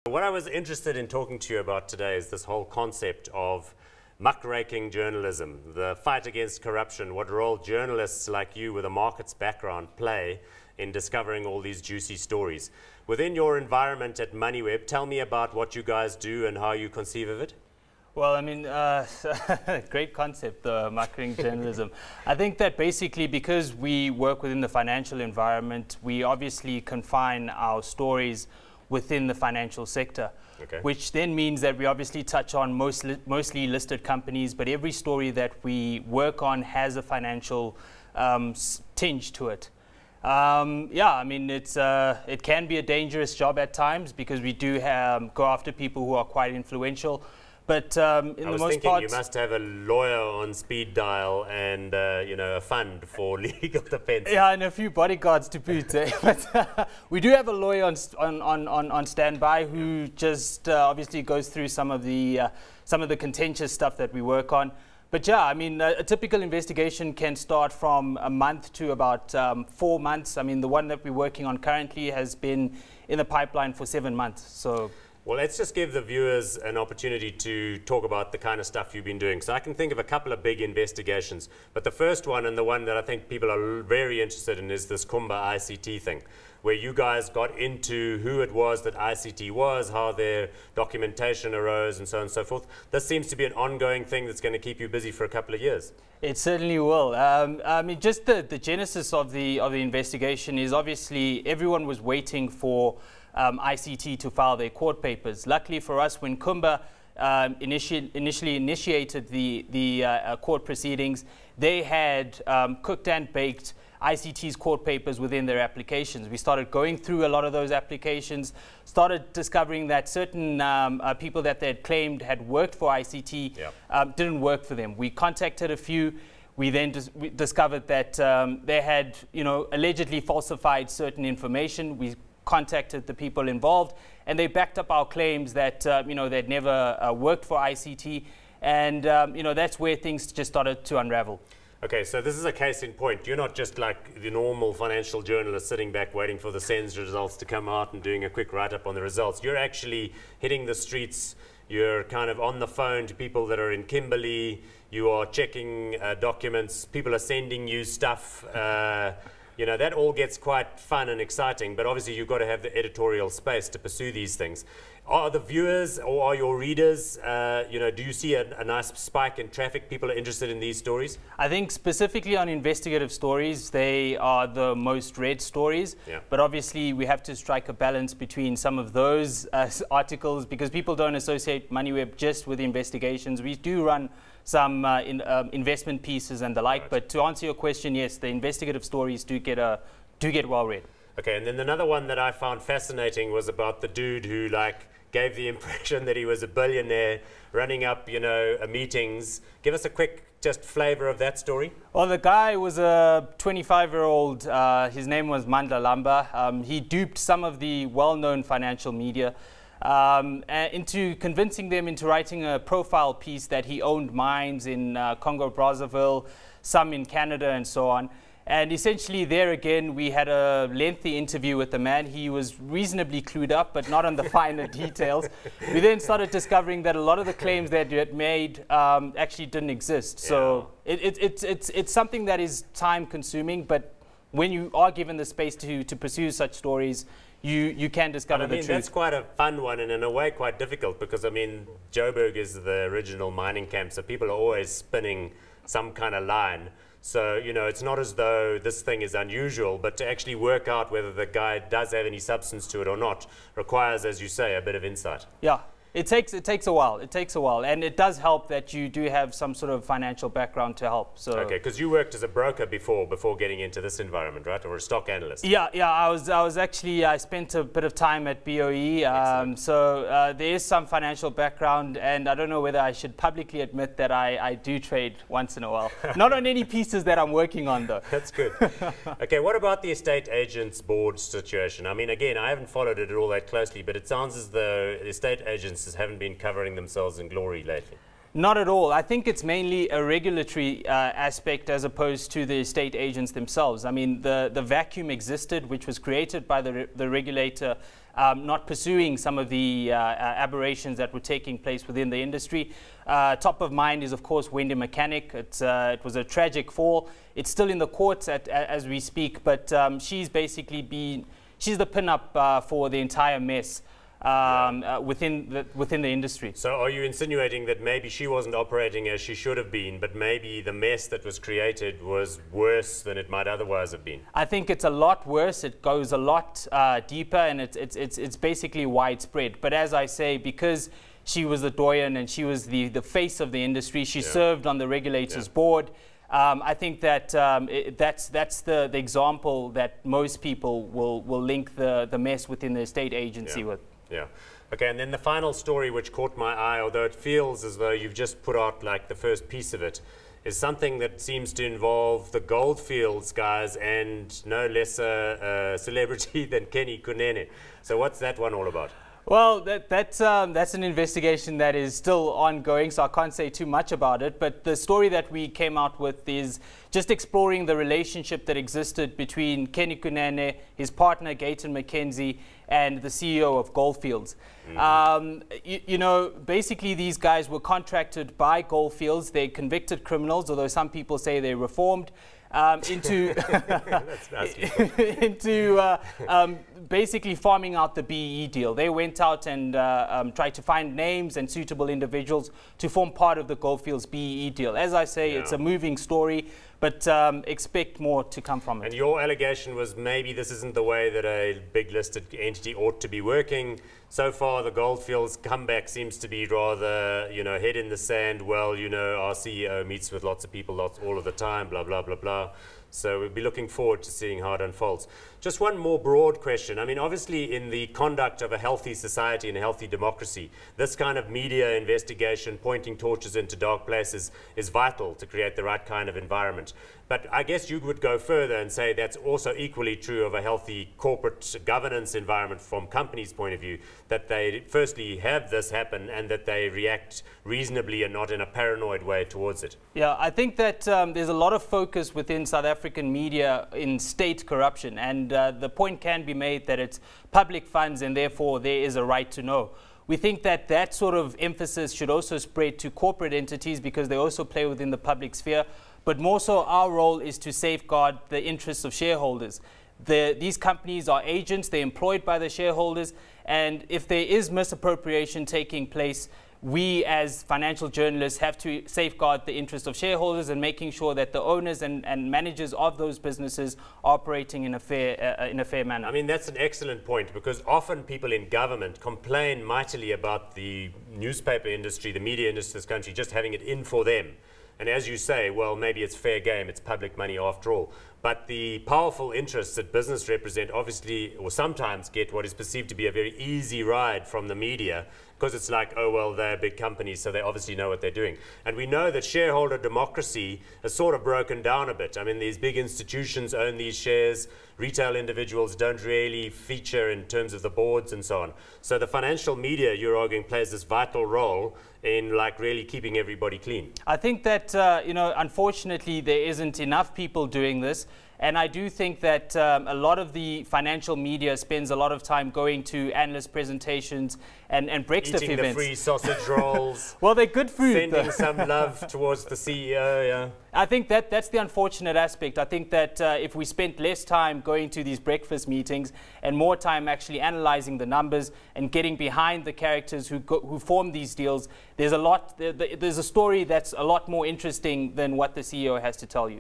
What I was interested in talking to you about today is this whole concept of muckraking journalism, the fight against corruption, what role journalists like you with a markets background play in discovering all these juicy stories. Within your environment at Moneyweb, tell me about what you guys do and how you conceive of it. Well, I mean, great concept, the muckraking journalism. I think that basically because we work within the financial environment, we obviously confine our stories within the financial sector, which then means that we obviously touch on mostly listed companies, but every story that we work on has a financial tinge to it. Yeah, I mean, it can be a dangerous job at times because we do go after people who are quite influential. But in the most part, you must have a lawyer on speed dial and you know, a fund for legal defense. Yeah, and a few bodyguards to boot. But we do have a lawyer on standby who just obviously goes through some of the contentious stuff that we work on. But yeah, I mean, a typical investigation can start from a month to about 4 months. I mean, the one that we're working on currently has been in the pipeline for 7 months. So. Well, let's just give the viewers an opportunity to talk about the kind of stuff you've been doing. So I can think of a couple of big investigations, but the first one and the one that I think people are very interested in is this Kumba ICT thing, where you guys got into who it was that ICT was, how their documentation arose, and so on and so forth. This seems to be an ongoing thing that's going to keep you busy for a couple of years. It certainly will. I mean, just the genesis of the investigation is obviously everyone was waiting for ICT to file their court papers. Luckily for us, when Kumba initially initiated the court proceedings, they had cooked and baked ICT's court papers within their applications. We started going through a lot of those applications, started discovering that certain people that they had claimed had worked for ICT didn't work for them. We contacted a few. We then discovered that they had, allegedly falsified certain information. We contacted the people involved, and they backed up our claims that they'd never worked for ICT, and that's where things just started to unravel. Okay, so this is a case in point. You're not just like the normal financial journalist sitting back waiting for the SENS results to come out and doing a quick write-up on the results. You're actually hitting the streets. You're kind of on the phone to people that are in Kimberley. You are checking documents. People are sending you stuff. That all gets quite fun and exciting, but obviously you've got to have the editorial space to pursue these things. Are the viewers or are your readers, do you see a nice spike in traffic? People are interested in these stories? I think specifically on investigative stories, they are the most read stories. Yeah. But obviously we have to strike a balance between some of those articles because people don't associate Moneyweb just with investigations. We do run some investment pieces and the like, right. But to answer your question, yes, the investigative stories do get well read. Okay, and then another one that I found fascinating was about the dude who gave the impression that he was a billionaire running up, meetings. Give us a quick just flavor of that story. Well, the guy was a 25-year-old. His name was Mandla Lamba. He duped some of the well-known financial media into convincing them into writing a profile piece that he owned mines in Congo, Brazzaville, some in Canada, and so on. And essentially there again, we had a lengthy interview with the man. He was reasonably clued up, but not on the finer details. We then started discovering that a lot of the claims that you had made actually didn't exist. So it's something that is time consuming, but when you are given the space to pursue such stories, you can discover the truth. That's quite a fun one and in a way quite difficult because, Joburg is the original mining camp, so people are always spinning some kind of line. So, it's not as though this thing is unusual, but to actually work out whether the guy does have any substance to it or not requires, as you say, a bit of insight. Yeah. It takes a while. It takes a while, and it does help that you do have some sort of financial background to help. So okay, because you worked as a broker before getting into this environment, right? Or a stock analyst? Yeah. I spent a bit of time at BOE. So there is some financial background, and I don't know whether I should publicly admit that I do trade once in a while. Not on any pieces that I'm working on, though. That's good. Okay, what about the estate agents board situation? Again, I haven't followed it all that closely, but it sounds as though the estate agents haven't been covering themselves in glory lately. Not at all. I think it's mainly a regulatory aspect as opposed to the estate agents themselves. The vacuum existed, which was created by the regulator not pursuing some of the aberrations that were taking place within the industry. Top of mind is, of course, Wendy Mechanic. It was a tragic fall. It's still in the courts as we speak, but she's basically she's the pin-up for the entire mess within the industry. So are you insinuating that maybe she wasn't operating as she should have been, but maybe the mess that was created was worse than it might otherwise have been? I think it's a lot worse. It goes a lot deeper, and it's basically widespread. But as I say, because she was the doyen and she was the face of the industry, she served on the regulators board. I think that that's the example that most people will link the mess within the state agency with. Yeah. Okay, and then the final story which caught my eye, although it feels as though you've just put out like the first piece of it, is something that seems to involve the Goldfields guys and no less a celebrity than Kunene. So what's that one all about? Well, that's an investigation that is still ongoing, so I can't say too much about it. But the story that we came out with is just exploring the relationship that existed between Kunene, his partner Gayton McKenzie, and the CEO of Goldfields. You know, basically these guys were contracted by Goldfields. They're convicted criminals, although some people say they're reformed. Into basically farming out the BEE deal. They went out and tried to find names and suitable individuals to form part of the Goldfields BEE deal. As I say, it's a moving story, but expect more to come from it. And your allegation was maybe this isn't the way that a big listed entity ought to be working. So far, the Goldfields comeback seems to be rather, you know, head in the sand. Well, you know, our CEO meets with lots of people all of the time, blah, blah, blah, blah. So we'll be looking forward to seeing how it unfolds. Just one more broad question. I mean, obviously, in the conduct of a healthy society and a healthy democracy, this kind of media investigation, pointing torches into dark places, is vital to create the right kind of environment. But I guess you would go further and say that's also equally true of a healthy corporate governance environment from companies' point of view, that they firstly have this happen and that they react reasonably and not in a paranoid way towards it. Yeah, I think that there's a lot of focus within South African media in state corruption, and the point can be made that it's public funds and therefore there is a right to know. We think that that sort of emphasis should also spread to corporate entities because they also play within the public sphere. But more so, our role is to safeguard the interests of shareholders. These companies are agents, they're employed by the shareholders, and if there is misappropriation taking place, we as financial journalists have to safeguard the interests of shareholders and making sure that the owners and managers of those businesses are operating in a fair manner. I mean, that's an excellent point, because often people in government complain mightily about the newspaper industry, the media industry of this country, just having it in for them. And as you say, well, maybe it's fair game, it's public money after all. But the powerful interests that business represent obviously, or sometimes get what is perceived to be a very easy ride from the media, because it's like, oh, well, they're big companies, so they obviously know what they're doing. And we know that shareholder democracy has sort of broken down a bit. I mean, these big institutions own these shares. Retail individuals don't really feature in terms of the boards and so on. So the financial media, you're arguing, plays this vital role in like really keeping everybody clean. I think that, you know, unfortunately, there isn't enough people doing this. And I do think that a lot of the financial media spends a lot of time going to analyst presentations and breakfast events. Eating the free sausage rolls. Well, they're good food. Sending some love towards the CEO, yeah. I think that's the unfortunate aspect. I think that if we spent less time going to these breakfast meetings and more time actually analyzing the numbers and getting behind the characters who form these deals, there's a story that's a lot more interesting than what the CEO has to tell you.